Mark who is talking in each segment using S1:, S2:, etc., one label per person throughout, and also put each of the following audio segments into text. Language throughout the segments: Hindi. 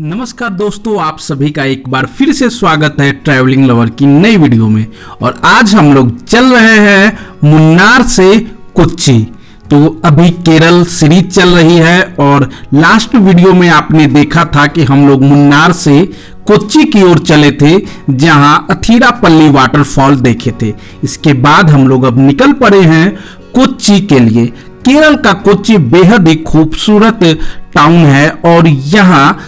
S1: नमस्कार दोस्तों, आप सभी का एक बार फिर से स्वागत है ट्रैवलिंग लवर की नई वीडियो में। और आज हम लोग चल रहे हैं मुन्नार से कोच्चि। तो अभी केरल सीरीज चल रही है और लास्ट वीडियो में आपने देखा था कि हम लोग मुन्नार से कोच्चि की ओर चले थे, जहां अथिरापल्ली वाटरफॉल देखे थे। इसके बाद हम लोग अब निकल पड़े हैं कोच्चि के लिए। केरल का कोच्चि बेहद ही खूबसूरत टाउन है और यहाँ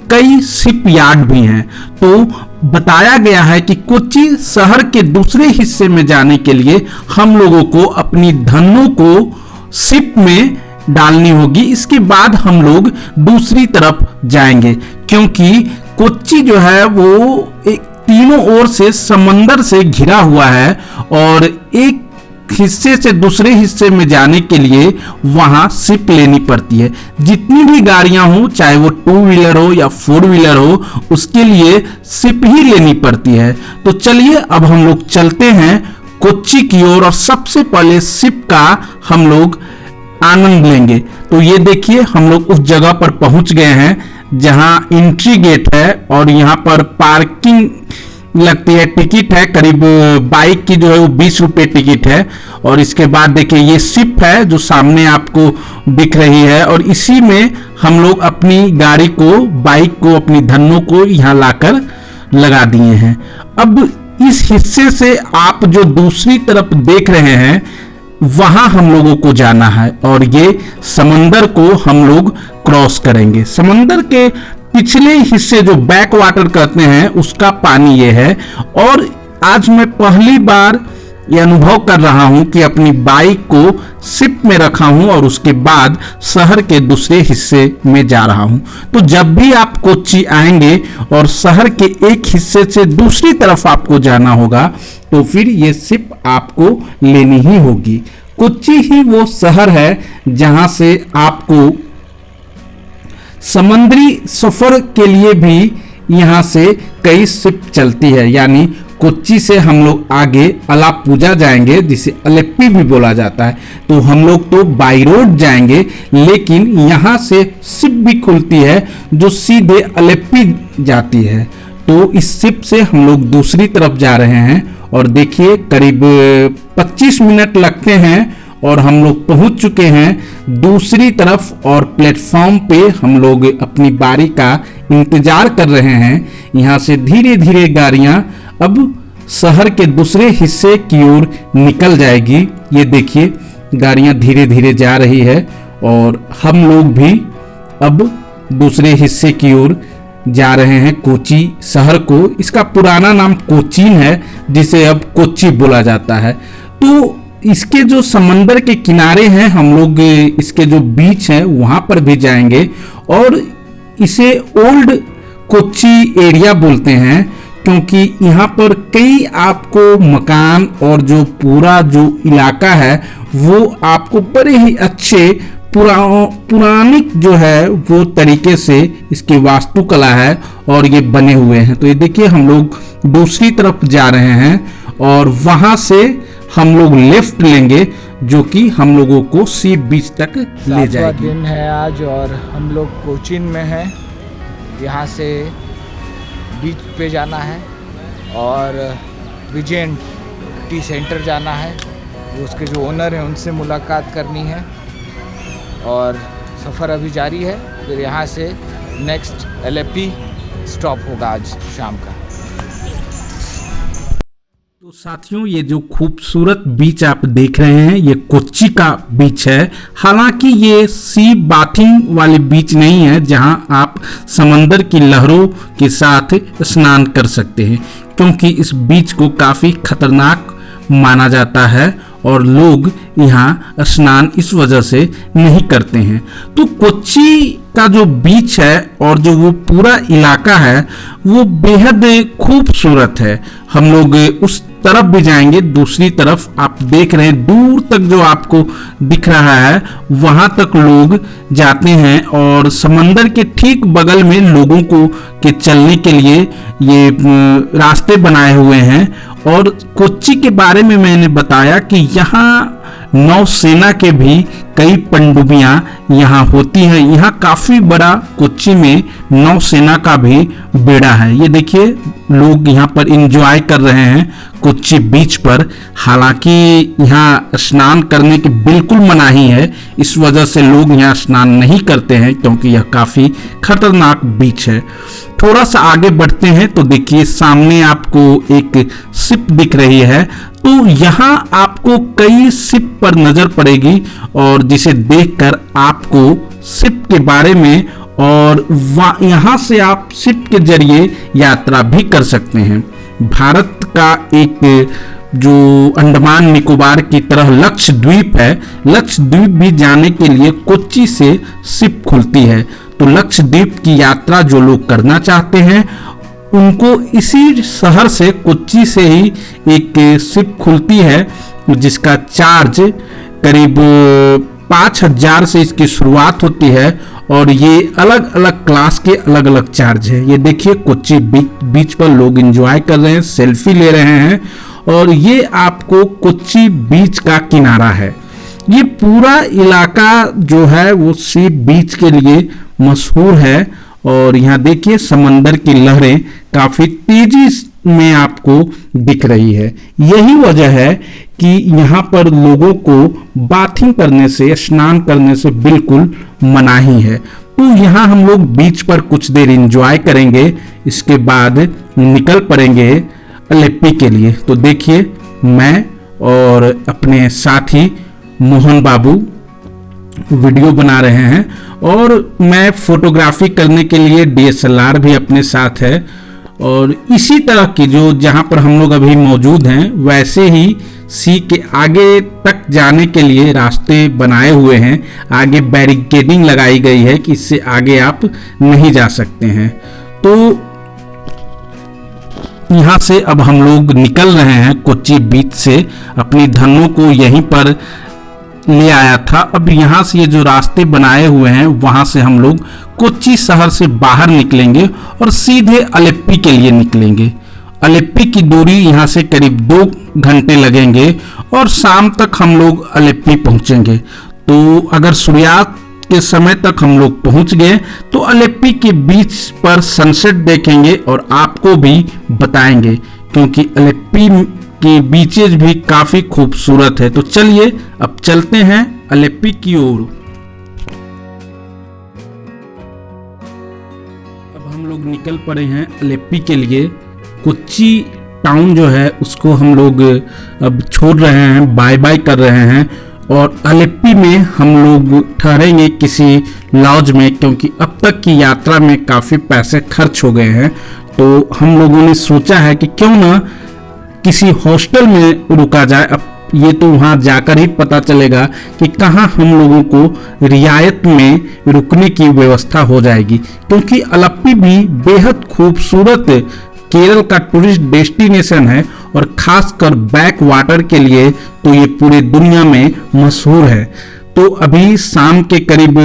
S1: कई शिप यार्ड भी हैं। तो बताया गया है कि कोच्चि शहर के दूसरे हिस्से में जाने के लिए हम लोगों को अपनी धनों को शिप में डालनी होगी। इसके बाद हम लोग दूसरी तरफ जाएंगे, क्योंकि कोच्चि जो है वो एक तीनों ओर से समंदर से घिरा हुआ है और एक हिस्से से दूसरे हिस्से में जाने के लिए वहां शिप लेनी पड़ती है। जितनी भी गाड़ियां हो, चाहे वो 2 व्हीलर हो या 4 व्हीलर हो, उसके लिए शिप ही लेनी पड़ती है। तो चलिए अब हम लोग चलते हैं कोच्चि की ओर और सबसे पहले शिप का हम लोग आनंद लेंगे। तो ये देखिए, हम लोग उस जगह पर पहुंच गए हैं जहां एंट्री गेट है और यहां पर पार्किंग लगती है। टिकट है करीब बाइक की जो है वो 20 रुपए टिकट है। और इसके बाद देखिए ये शिप है जो सामने आपको दिख रही है और इसी में हम लोग अपनी गाड़ी को, बाइक को, अपनी धनों को यहाँ लाकर लगा दिए हैं। अब इस हिस्से से आप जो दूसरी तरफ देख रहे हैं वहां हम लोगों को जाना है और ये समंदर को हम लोग क्रॉस करेंगे। समंदर के पिछले हिस्से जो बैक वाटर कहते हैं उसका पानी ये है। और आज मैं पहली बार ये अनुभव कर रहा हूं कि अपनी बाइक को शिप में रखा हूं और उसके बाद शहर के दूसरे हिस्से में जा रहा हूं। तो जब भी आप कोच्चि आएंगे और शहर के एक हिस्से से दूसरी तरफ आपको जाना होगा तो फिर ये शिप आपको लेनी ही होगी। कोच्चि ही वो शहर है जहां से आपको समुद्री सफर के लिए भी यहाँ से कई शिप चलती है। यानी कोच्चि से हम लोग आगे अलाप्पुझा जाएंगे, जिसे अलेप्पी भी बोला जाता है। तो हम लोग तो बाई रोड जाएंगे, लेकिन यहाँ से शिप भी खुलती है जो सीधे अलेप्पी जाती है। तो इस शिप से हम लोग दूसरी तरफ जा रहे हैं और देखिए करीब 25 मिनट लगते हैं और हम लोग पहुंच चुके हैं दूसरी तरफ। और प्लेटफॉर्म पे हम लोग अपनी बारी का इंतजार कर रहे हैं। यहाँ से धीरे धीरे गाड़ियां अब शहर के दूसरे हिस्से की ओर निकल जाएगी। ये देखिए गाड़ियां धीरे धीरे जा रही है और हम लोग भी अब दूसरे हिस्से की ओर जा रहे हैं कोच्चि शहर को। इसका पुराना नाम कोचीन है, जिसे अब कोच्चि बोला जाता है। तो इसके जो समंदर के किनारे हैं, हम लोग इसके जो बीच है वहां पर भी जाएंगे और इसे ओल्ड कोच्चि एरिया बोलते हैं, क्योंकि यहाँ पर कई आपको मकान और जो पूरा जो इलाका है वो आपको बड़े ही अच्छे पुरानिक जो है वो तरीके से इसकी वास्तुकला है और ये बने हुए हैं। तो ये देखिए हम लोग दूसरी तरफ जा रहे हैं और वहां से हम लोग लेफ्ट लेंगे, जो कि हम लोगों को सी बीच तक ले जाएगी।
S2: दिन है आज और हम लोग कोचीन में हैं। यहाँ से बीच पे जाना है और विजेंट टी सेंटर जाना है। उसके जो ओनर हैं उनसे मुलाकात करनी है और सफ़र अभी जारी है। फिर यहाँ से नेक्स्ट अलेप्पी स्टॉप होगा आज शाम का।
S1: तो साथियों, ये जो खूबसूरत बीच आप देख रहे हैं ये कोच्चि का बीच है। हालांकि ये सी बाथिंग वाली बीच नहीं है जहां आप समंदर की लहरों के साथ स्नान कर सकते हैं, क्योंकि इस बीच को काफ़ी खतरनाक माना जाता है और लोग यहाँ स्नान इस वजह से नहीं करते हैं। तो कोच्चि का जो बीच है और जो वो पूरा इलाका है वो बेहद खूबसूरत है। हम लोग उस तरफ भी जाएंगे। दूसरी तरफ आप देख रहे हैं दूर तक जो आपको दिख रहा है वहां तक लोग जाते हैं और समंदर के ठीक बगल में लोगों को के चलने के लिए ये रास्ते बनाए हुए हैं। और कोच्चि के बारे में मैंने बताया कि यहाँ नौसेना के भी कई पनडुब्बियां यहाँ होती हैं। यहाँ काफी बड़ा कोच्चि में नौसेना का भी बेड़ा है। ये देखिए लोग यहाँ पर एंजॉय कर रहे हैं कोच्चि बीच पर। हालांकि यहाँ स्नान करने की बिल्कुल मनाही है, इस वजह से लोग यहाँ स्नान नहीं करते हैं क्योंकि यह काफी खतरनाक बीच है। थोड़ा सा आगे बढ़ते हैं तो देखिए सामने आपको एक शिप दिख रही है। तो यहाँ आपको कई शिप पर नजर पड़ेगी और जिसे देखकर आपको शिप के बारे में और यहाँ से आप शिप के जरिए यात्रा भी कर सकते हैं। भारत का एक जो अंडमान निकोबार की तरह लक्षद्वीप है, लक्षद्वीप भी जाने के लिए कोच्चि से शिप खुलती है। तो लक्षद्वीप की यात्रा जो लोग करना चाहते हैं उनको इसी शहर से कोच्चि से ही एक शिप खुलती है जिसका चार्ज करीब 5,000 से इसकी शुरुआत होती है और ये अलग अलग क्लास के अलग अलग चार्ज है। ये देखिए कोच्चि बीच पर लोग एंजॉय कर रहे हैं, सेल्फी ले रहे हैं और ये आपको कोच्चि बीच का किनारा है। ये पूरा इलाका जो है वो सी बीच के लिए मशहूर है और यहाँ देखिए समंदर की लहरें काफी तेजी में आपको दिख रही है। यही वजह है कि यहाँ पर लोगों को बाथिंग करने से, स्नान करने से बिल्कुल मनाही है। तो यहाँ हम लोग बीच पर कुछ देर एंजॉय करेंगे, इसके बाद निकल पड़ेंगे अलेप्पी के लिए। तो देखिए मैं और अपने साथी मोहन बाबू वीडियो बना रहे हैं और मैं फोटोग्राफी करने के लिए DSLR भी अपने साथ है और इसी तरह की जो जहां पर हम लोग अभी मौजूद हैं वैसे ही सी के आगे तक जाने के लिए रास्ते बनाए हुए हैं। आगे बैरिकेडिंग लगाई गई है कि इससे आगे आप नहीं जा सकते हैं। तो यहाँ से अब हम लोग निकल रहे हैं कोच्चि बीच से। अपनी धनों को यहीं पर ले आया था। अब यहाँ से ये जो रास्ते बनाए हुए हैं वहां से हम लोग कोच्चि शहर से बाहर निकलेंगे और सीधे अलेप्पी के लिए निकलेंगे। अलेप्पी की दूरी यहाँ से करीब 2 घंटे लगेंगे और शाम तक हम लोग अलेप्पी पहुंचेंगे। तो अगर सूर्यास्त के समय तक हम लोग पहुंच गए तो अलेप्पी के बीच पर सनसेट देखेंगे और आपको भी बताएंगे क्योंकि अलेप्पी के बीचेज भी काफी खूबसूरत है। तो चलिए अब चलते हैं अलेप्पी की ओर। अब हम लोग निकल पड़े हैं अलेप्पी के लिए। कोच्चि टाउन जो है उसको हम लोग अब छोड़ रहे हैं, बाय बाय कर रहे हैं और अलेप्पी में हम लोग ठहरेंगे किसी लॉज में क्योंकि अब तक की यात्रा में काफी पैसे खर्च हो गए हैं। तो हम लोगों ने सोचा है कि क्यों ना किसी हॉस्टल में रुका जाए। अब ये तो वहां जाकर ही पता चलेगा कि कहां हम लोगों को रियायत में रुकने की व्यवस्था हो जाएगी क्योंकि अलेप्पी भी बेहद खूबसूरत केरल का टूरिस्ट डेस्टिनेशन है और खासकर बैक वाटर के लिए तो ये पूरी दुनिया में मशहूर है। तो अभी शाम के करीब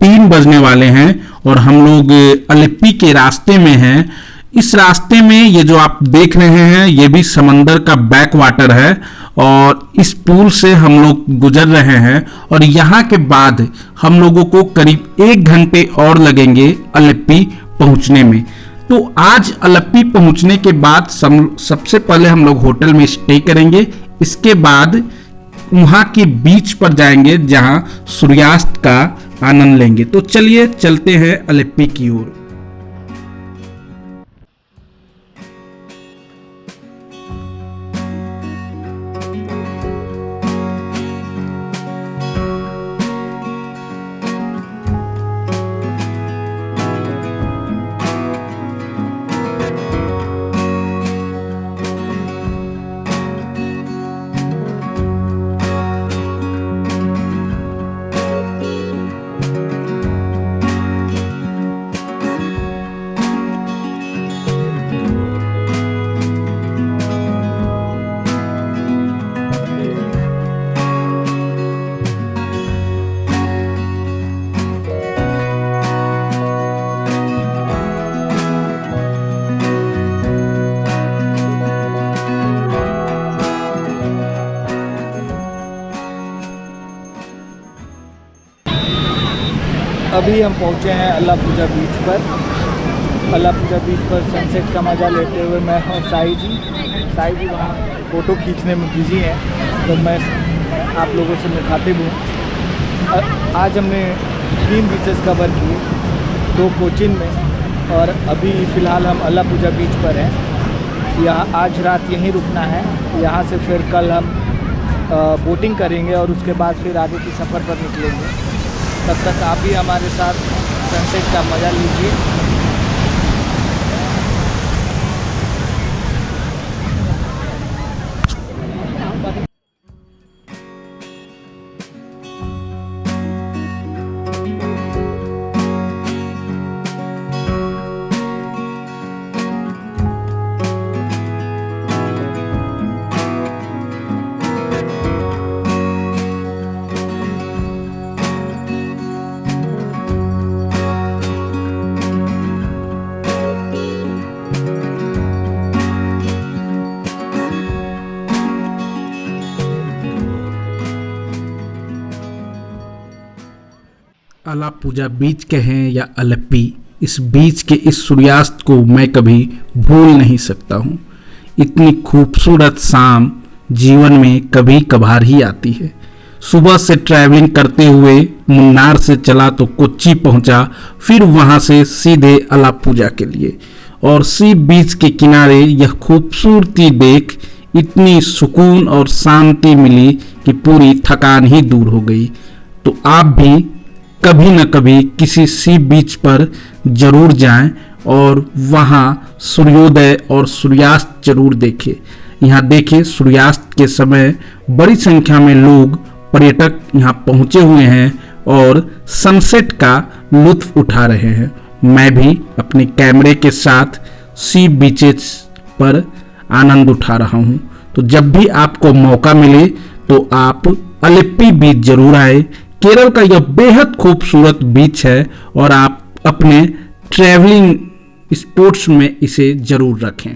S1: 3 बजने वाले हैं और हम लोग अलेप्पी के रास्ते में हैं। इस रास्ते में ये जो आप देख रहे हैं ये भी समंदर का बैक वाटर है और इस पुल से हम लोग गुजर रहे हैं और यहाँ के बाद हम लोगों को करीब 1 घंटे और लगेंगे अलेप्पी पहुँचने में। तो आज अलेप्पी पहुँचने के बाद सबसे पहले हम लोग होटल में स्टे करेंगे, इसके बाद वहाँ के बीच पर जाएंगे जहाँ सूर्यास्त का आनंद लेंगे। तो चलिए चलते हैं अलेप्पी की ओर।
S2: अभी हम पहुँचे हैं अलापुझा बीच पर। अलापुझा बीच पर सनसेट का मज़ा लेते हुए मैं और साई जी वहाँ फ़ोटो खींचने में बिज़ी हैं, तो मैं आप लोगों से मुखातिब हूँ। आज हमने 3 बीचेस कवर किए, 2 कोचीन में, और अभी फ़िलहाल हम अलापुझा बीच पर हैं। यहाँ आज रात यहीं रुकना है। यहाँ से फिर कल हम बोटिंग करेंगे और उसके बाद फिर आगे की सफ़र पर निकलेंगे। तब तक आप भी हमारे साथ सनसेट का मज़ा लीजिए।
S1: अलापुझा बीच कहें या अलेप्पी, इस बीच के इस सूर्यास्त को मैं कभी भूल नहीं सकता हूँ। इतनी खूबसूरत शाम जीवन में कभी कभार ही आती है। सुबह से ट्रैवलिंग करते हुए मुन्नार से चला तो कोच्चि पहुँचा, फिर वहाँ से सीधे अलापुझा के लिए, और सी बीच के किनारे यह खूबसूरती देख इतनी सुकून और शांति मिली कि पूरी थकान ही दूर हो गई। तो आप भी कभी न कभी किसी सी बीच पर जरूर जाएं और वहाँ सूर्योदय और सूर्यास्त जरूर देखें। यहाँ देखें, सूर्यास्त के समय बड़ी संख्या में लोग पर्यटक यहाँ पहुँचे हुए हैं और सनसेट का लुत्फ उठा रहे हैं। मैं भी अपने कैमरे के साथ सी बीचेस पर आनंद उठा रहा हूँ। तो जब भी आपको मौका मिले तो आप अलेप्पी बीच जरूर आए। केरल का यह बेहद खूबसूरत बीच है और आप अपने ट्रैवलिंग स्पोर्ट्स में इसे जरूर रखें।